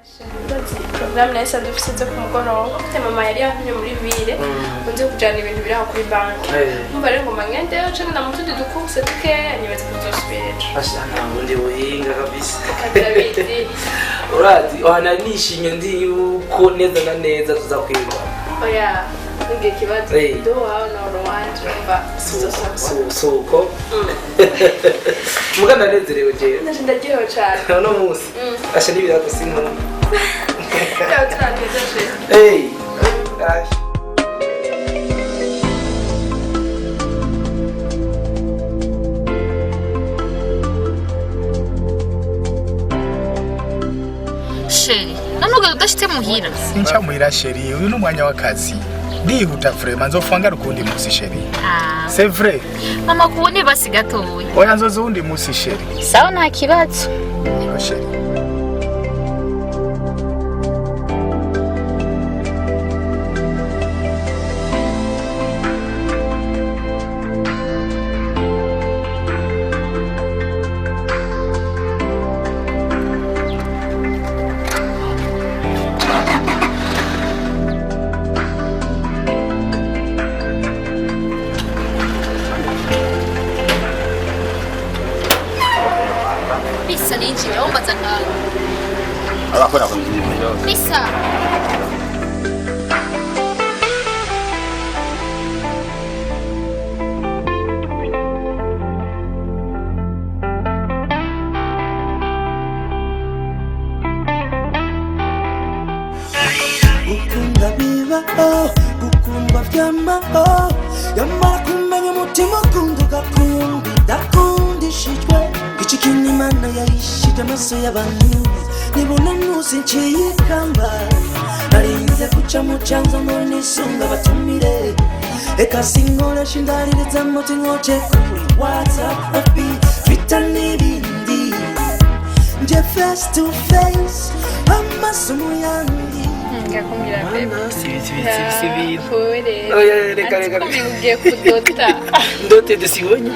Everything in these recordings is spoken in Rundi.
Programme nahise dufite ku mugoroba ufite mama yari yavuye muri ville unze kujana ibintu biri aho kuri banki umva rero ngo mangende yacu na mutundi dukubse dukeya nibaze kuzosubira ashana undi buhinga kabisa kabiri urati ohana nishimye ndi yuko neza na neza tuzakwirwa oya ngiye kibazo do hao na Rwanda umva suko mugana nezerewe je ndagiye cyane no musi asha nibirato sinu Hey. Gosh. Sheri, nanoga udashite muhira. Sincha muhira Sheri, uyu numwanya wakazi. Ndihuta vraiment nzofanga rukundi musi Sheri. C'est vrai. Mama kubone basi gatowe. Oya nzozo undi musi Sheri. Sawa nta kibazo. Sheri. Afuera con el Pisa. Ukunda biba ukundwa vyama yamara kumenya umutima ukunda ugakunda ndakundishijwe ikikinyi Imana yarishije amaso y'abantu nibona nusi nciye ikamba narinze kuca mu canzo ngo nisunga batumire eka sinkoresha indarire z'amuti nkoce kuri WhatsApp FB Twitter n'ibindi nje face to face amasomo yanjye ngakumbira bebe Sibi. pore Oya reka ugiye kudota ndote dusibonye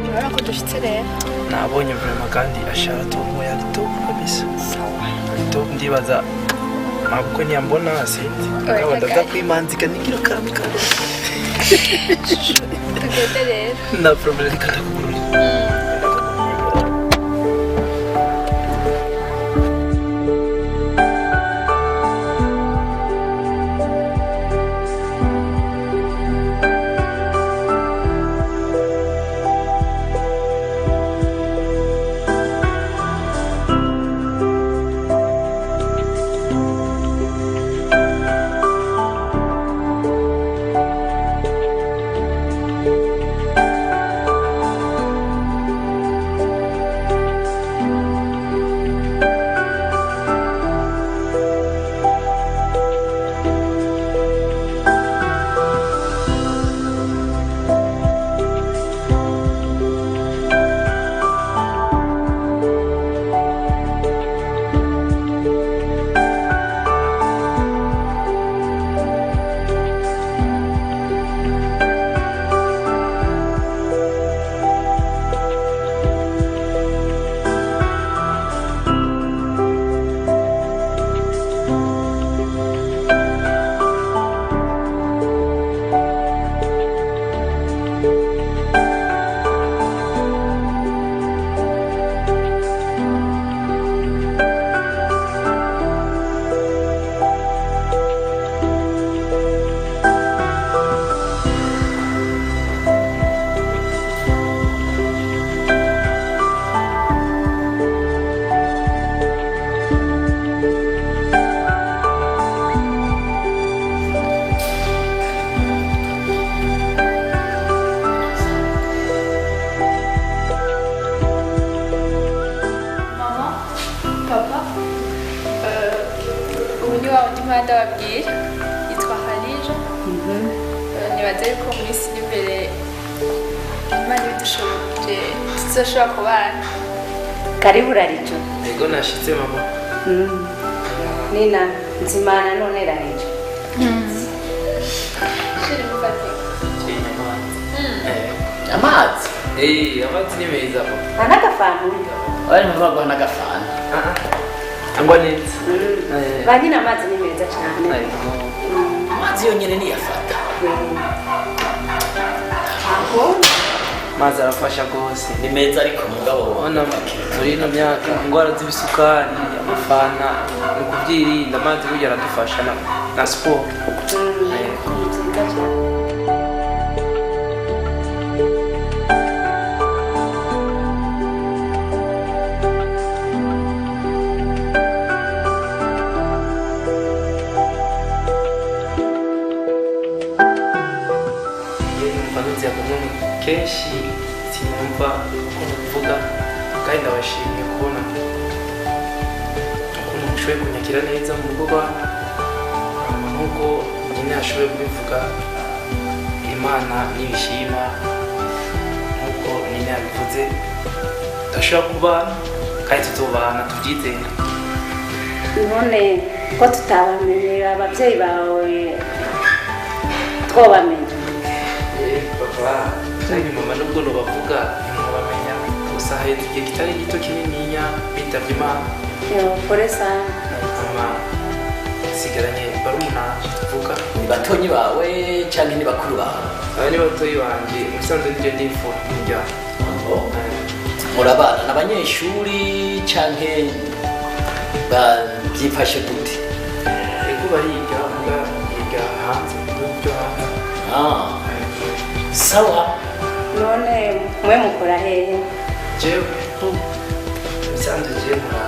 urabona ko dushitse rero nabonye vraiment kandi ashara tomu ya top kabisa sawa top ndibaza mabukwe ntiyambona sinzi akaba ndaza kwimanzika nigira karamika tugende rero na problem katakurura ndababwira yitwa Halija nibaze ko muri imbere Imana ibidushoboje tuzoshobora kubana. Karibu Rarijo. Ego nashitse mama. Nina nzimana none Rarijo. Shiri mufate. Amazi. Amazi ni meza papa. Anagafana. Wali mvua kwa anagafana. angwa neza ba nyina amazi ni meza cyane amazi yonyine niyafata aho mazi arafasha rwose ni meza ariko mugabo ubona muri ino myaka indwara z'ibisukari amafana ni ukubyirinda amazi burya aradufasha na siporo kenshi sinumva ukuntu bivuga kandi ndabashimiye kubona ukuntu mushoboye kunyakira neza mu rugo rwanyu nk'uko nyine yashoboye kubivuga imana n'ibishima nk'uko nyine yabivuze tudashobora kubana kandi tutubana tubyizere none ko tutabamenyera ababyeyi bawe twobamenya papa cyangwa mama nubwo nubavuga ntimubamenya gusa haheze igihe kitari gito kinininya bitavye imana pole sana mama sigaranye barumuna tuvuga ni batonyi bawe cyangwa ni bakuru bawe aba ni batoyi banje musanzwe nivyo ndifura umuryango murabana n'abanyeshuri cyangwa babyifashe gute ego bariga muga biga hanze mu bihugu byo hanze sawa none mwe mukora hehe jewe musanzwe jewe mura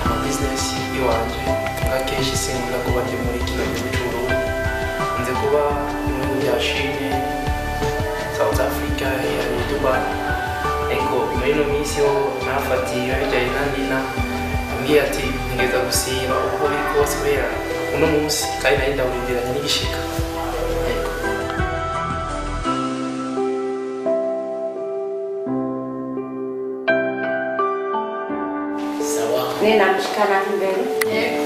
ama business iwanje nga kenshi sinkunda kuba ndi muri kino gihugu c'Uburundi nze kuba mu bihugu bya Chine South Africa ya Dubai ego muri ino minsi ho nafatiye bijyanye na Nina ambwiye ati ntegeza gusiba uko biri kose kubera uno munsi kandi nari ndawurindiranye n'igishika ninamshikana mbele ego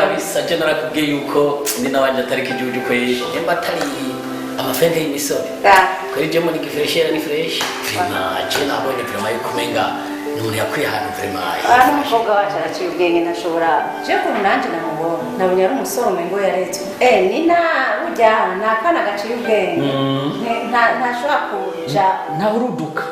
kabisa je narakubwiye yuko ni nawanje atari kijuju kweje nimba atari amafente y'imisoro kuri je muri gifreshera ni fresh prima je nabonye prima yukumenga umuntu yakwiye ahantu prima ari umukobwa wacu araciye ubwenge ntashobora je ko nanje namubona nabonye ari umusore umengo yaretse nina burya nta kana gaciye ubwenge ntashobora kuja ntawe uruduka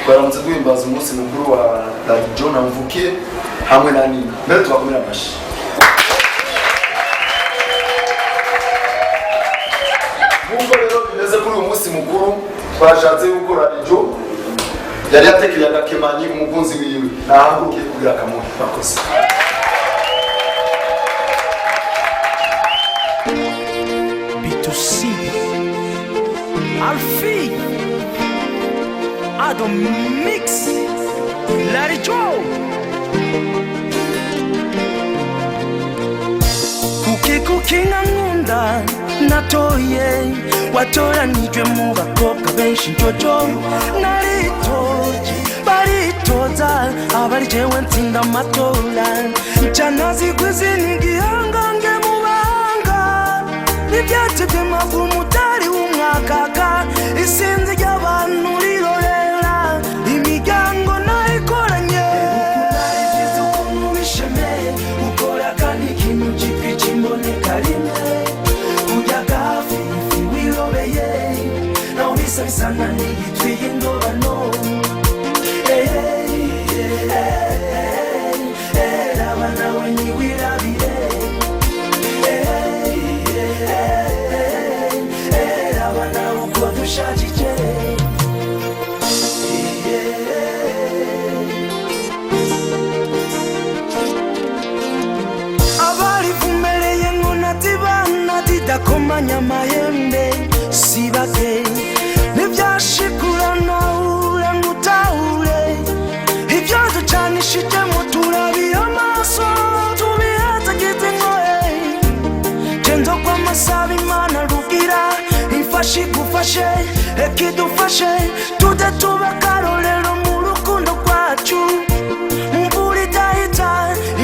twaramutse duhimbaza umunsi mukuru wa John Mvuke hamwe na Nina. Mbere tubakomera amashi. Nubwo rero bimeze kuri uyu munsi mukuru twashatse gukora ijo yari yatekeye agakemanyi umukunzi wiwe nahaguruke kugira akamuhe bakoze. B2C Alfie Adam Mix Larry Joe Kuki nkunda natoye watoranijwe mu bakobwa benshi njojo naritoje baritoza abari jewe ntsinda amatora ncanazi kwizini gihangange mu banga ibyatsi by'amavu umutari w'umwakaka isinzi ry'abantu rirorera imiryango nayikoranye ukunarigize ukuntu bishemeye ukora kandi ikintu kipi kimboneka rimwe ujya gafi ifi wirobeye naho bisa bisana n'igitwiye indobano raba nawe ntiwirabire raba nawe uko dushakije abarivumereye ngo natibana didakomanya amahembe sibage ntibyashikura nahure ngo utahure ibyo ducanishijemo turabiye amaso tubihatagize ngoye genzo kw'amasaba imana rugira ifashe igufashe ekidufashe tude tuba karorero mu rukundo rwacu mvura idahita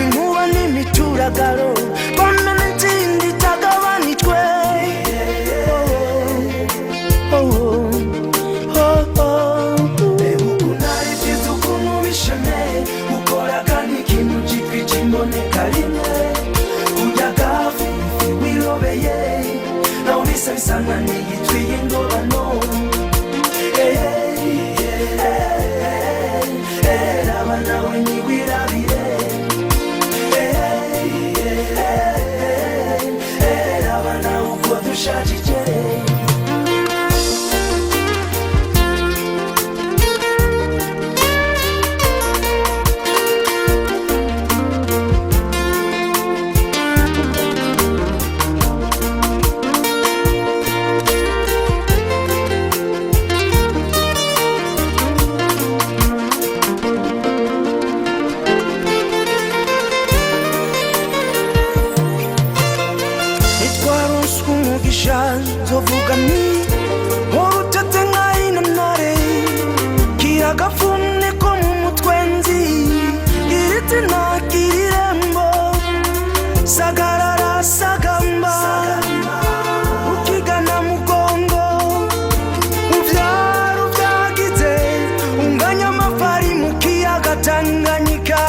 inkuba n'imituragaro bamena intsinzi itagabanijwe ukora kandi ikintu kipi kimboneka rimwe ujya gafi ifi wirobeye naho bisa bisana n'igitwiye indobano raba nawe ntiwirabire raba nawe uko dushakije zovuga ni urutete nk'ayinanare kiragafune ko mu mutwenzi iriti ntakirembo sagarara sagamba ukigana mugongo uvyaro vyagize unganya amafari mu kiyaga Tanganyika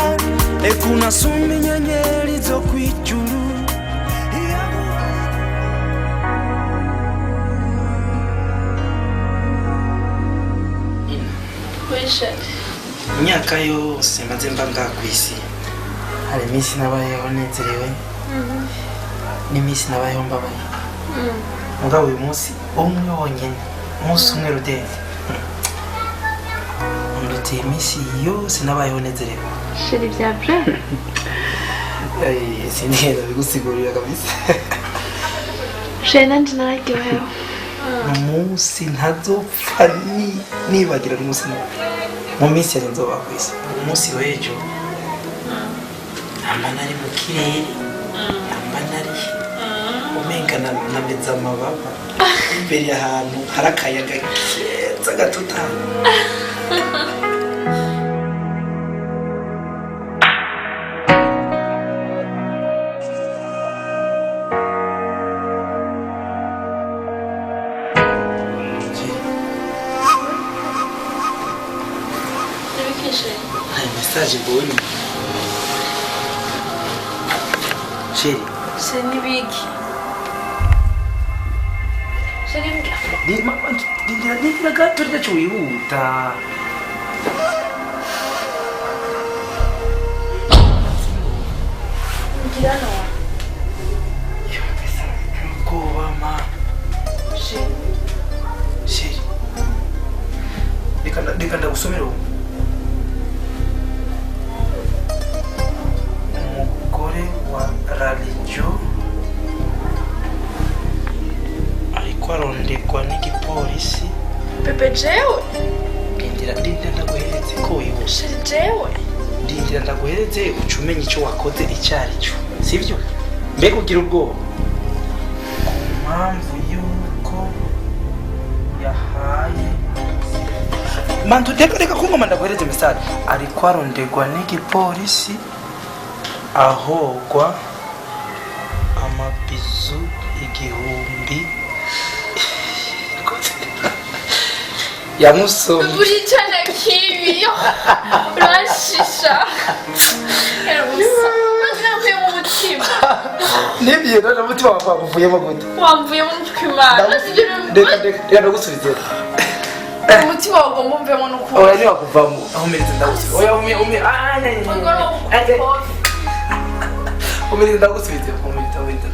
ekunasumba inyenyeri zo kwijuru imyaka yose maze mba ngaha ku isi hari iminsi nabayeho nezerewe n'iminsi nabayeho mbabaye mugabo uyu munsi umwe wonyine umunsi umwe rudende ndutiye iminsi yose nabayeho nezerewe Sheri vya vrai sinigera bigusigurira kabisa Sheri nanje nararyohewe umunsi ntazopfa nibagira n'umunsi mu minsi yari nzoba ku isi umunsi w'ejo namba nari mu kirere namba nari umenga nameze amababa imbere ahantu hari akayaga keza gatutanye message bonne chérie c'est ni big chérie ni gato ryacu wihuta ngira none ubwoba ma sheri reka ndagusomera ubu umugore wa radiyo ariko arondegwa n'igipolisi Pepe jewe ndindira ndaguhereze ko wihuse jewe ndindira ndaguhereze uca umenya icyo wakoze icyo ari cyo sibyo mbega ugira ubwoba ku mpamvu y'uko yahaye mantu reka kumva ndaguhereze mesaje ariko arondegwa n'igipolisi ahogwa amabizu 1000 yamusomye buri cyane kibi urashisha navuye mu mutima nibyo rero umutima wavuyemo gute wamvuye mu kwimana reka ndagusubize umutima wawe mumvemo n'ukuri oya niba kuvamo aho umereze ndagusubize oya umereze ndagusubize umereze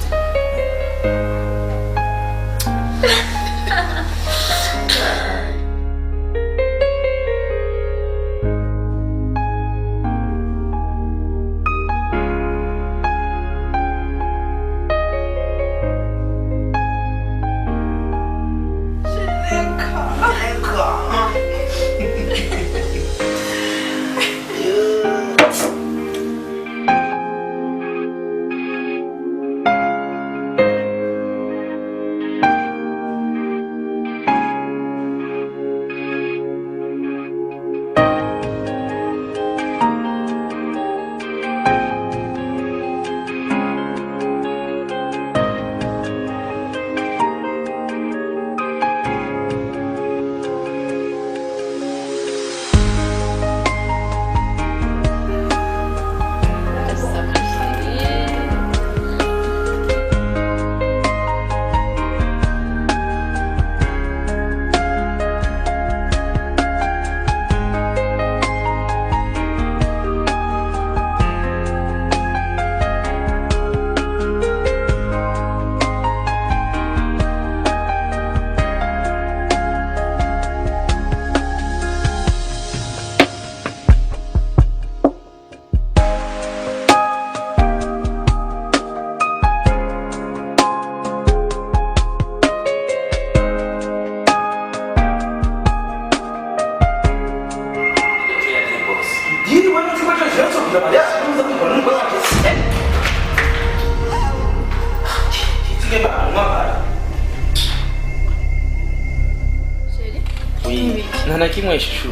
nta kimwe shishu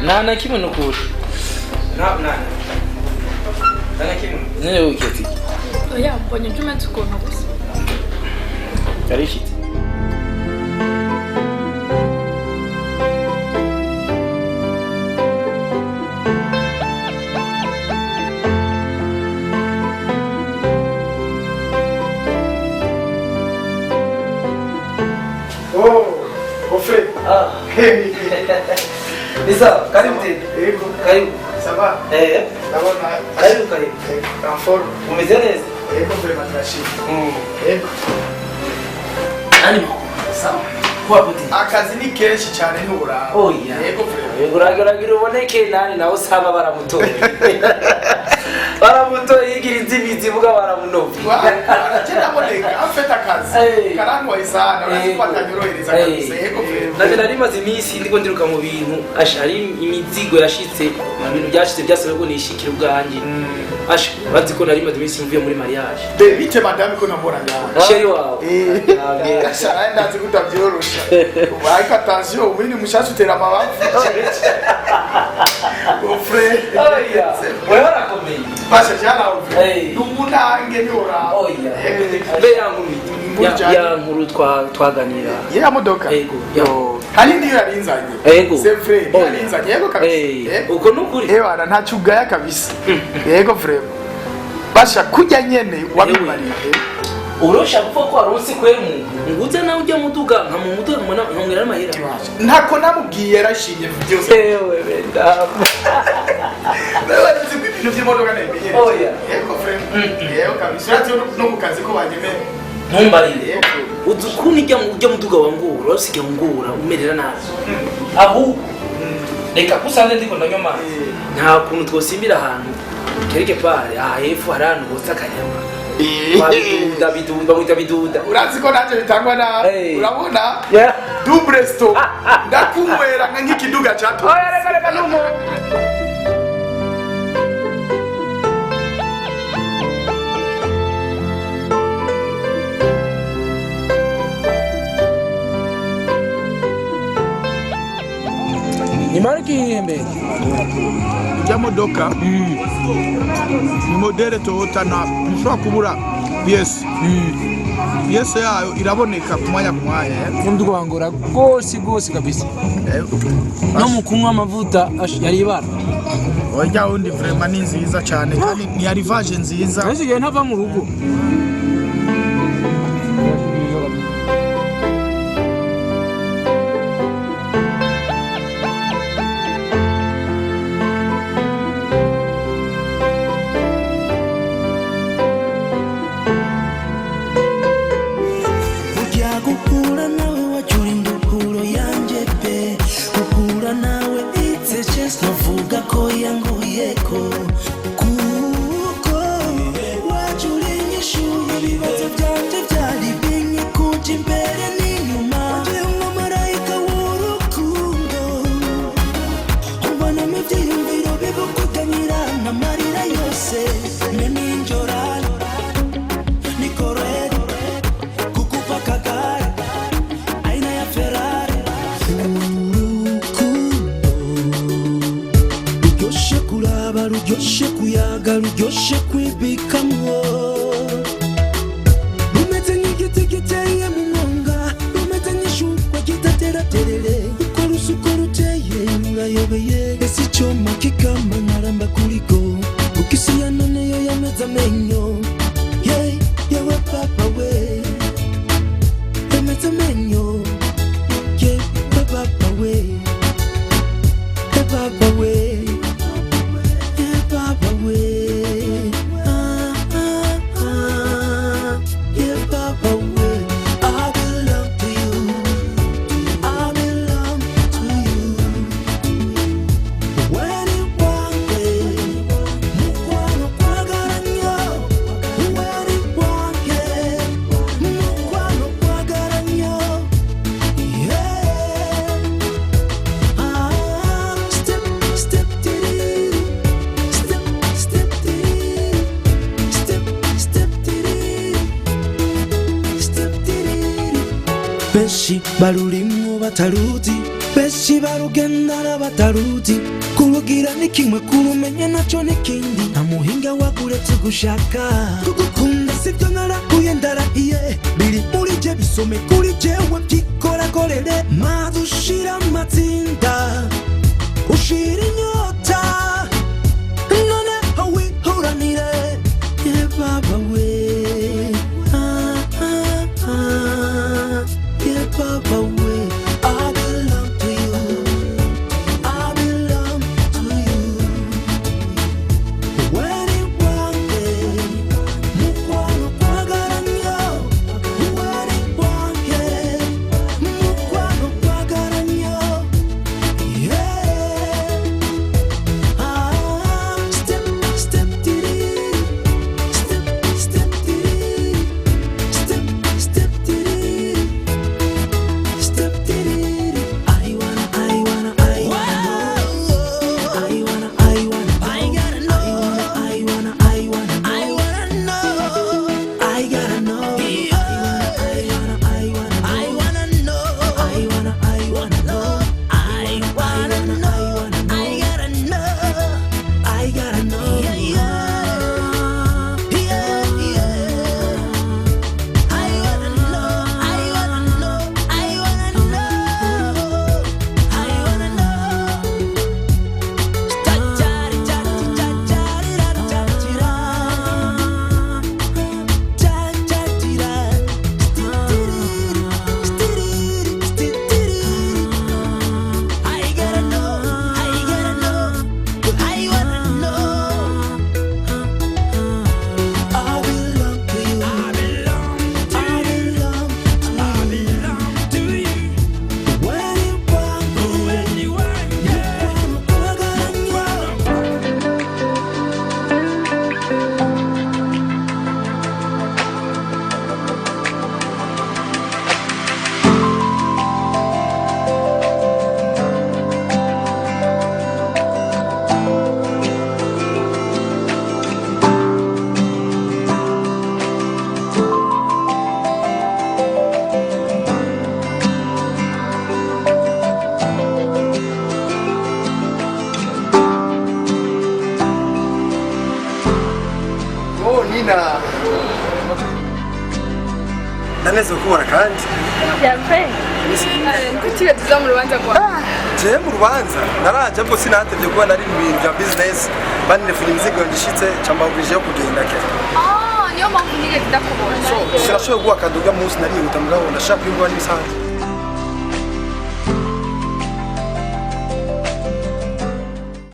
nta kimwe nukuri nta kimwe nene uketi oya mbonye njumetse ukuntu gusa yarishite Bisa, karibu tena. Karibu. Sawa. Naona Karibu. Comfort. Umezeneza? Vrema tunashika. Ani sawa. Kwa puti. Akazi ni kenshi cyane ntubura. Oya. Uragira uboneke nani nawe usanga baramutoye. Baramutoye yigira inzibizi vuga baramunovye. Tena boneka afeta akazi. Karangwa isana urasipata nyorohereza kabisa. Nanje nari maze iminsi ndiko ndiruka mu bintu ashari imizigo yashitse mu bintu byashitse byasabe ko nishikira ubwanje. Asha bazi ko nari maze iminsi mvuye muri mariage. Bite madame ko nambora ngaho. Sheri wawe. Ashara ndazi kutavyorosha. Ariko attention umwini mushasha utera amabavu. Ofre. Oya. Wewe warakomeye. Basha jana uve. Numunange niora. Oya. Be ya nkuru twaganira. Ya modoka. Yego. Yo. Hari ndiyo yarinzanye. Yego. C'est vrai. Yarinzanye yego kabisa. Uko nukuri. Ewa nta cyugaya kabisa. Yego vrema. Basha kujya nyene wabimariye. Urosha gupfa ko aronse kwemu nguze nawe ujya muduga nka mu muduga nkongera amahera ntako namubwiye yarashimye byose ewe benda nawe nzi ibintu by'imodoka nabimenyereye. Oya. Yego friend. Yego kabisa. Urati no ku kazi ko banyemera. Ntumbarire. Udukuni ujya muduga wangura, usige ngura umerera nabi. Aho reka kusanze ndiko ndanywa amazi. Nta kuntu twosimbira ahantu. Kereke pare, hepfo hari ahantu botsa akanyama. Biduda. Urazi ko nanje bitangwa na urabona? Double stop. Ndakumwera nk'ikiduga cyato. Oya reka numu. Imara kihembe. Ujya modoka. Ni modele Toyota na nshobora kubura PS. PS yayo iraboneka ku mwanya ku mwanya. Ndugu wangora gose kabisa. No mukunywa amavuta yari ibara. Oya undi vraiment ni nziza cyane kandi ni arrivage nziza. Nasigaye ntava mu rugo. Ruryoshe kuyaga ruryoshe kwibikamwo rumeze nk'igiti giteye mu mwonga rumeze nk'ishurwe kidateraterere uko rusuko ruteye rurayobeye ese icyoma kikama nkaramba kurigo kuko isi ya none yo yameze amenyo yewe papa we yameze amenyo yewe papa we papa we Beshi barulimwo bataruzi Beshi barugendana bataruzi Kurugira ni kimwe kurumenya naco nikindi Na muhinga wakuretse gushaka Kugukunda sivyo narahuye ndarahiye Biri muri je bisome kuri jewe byikorakorere Maze ushira amatsinda Ushira inyota None wihuranire Ye baba we Papa way, I belong to you. I belong to you. When it one day, mukwano kwagaranyo. When it one day, nzokubona kandi Bienve. Kutire tuza mu rubanza kwa. je mu rubanza naraje bwo sinatevye kuba nari mu bintu bya business banirefuna imizigo ngishitse camabwije yo kugenda ke Niyo mpamvu nigeze ndakubona. so sinashoboye guha akaduga munsi narihuta mugabo ndashaka yuko ari bisanzwe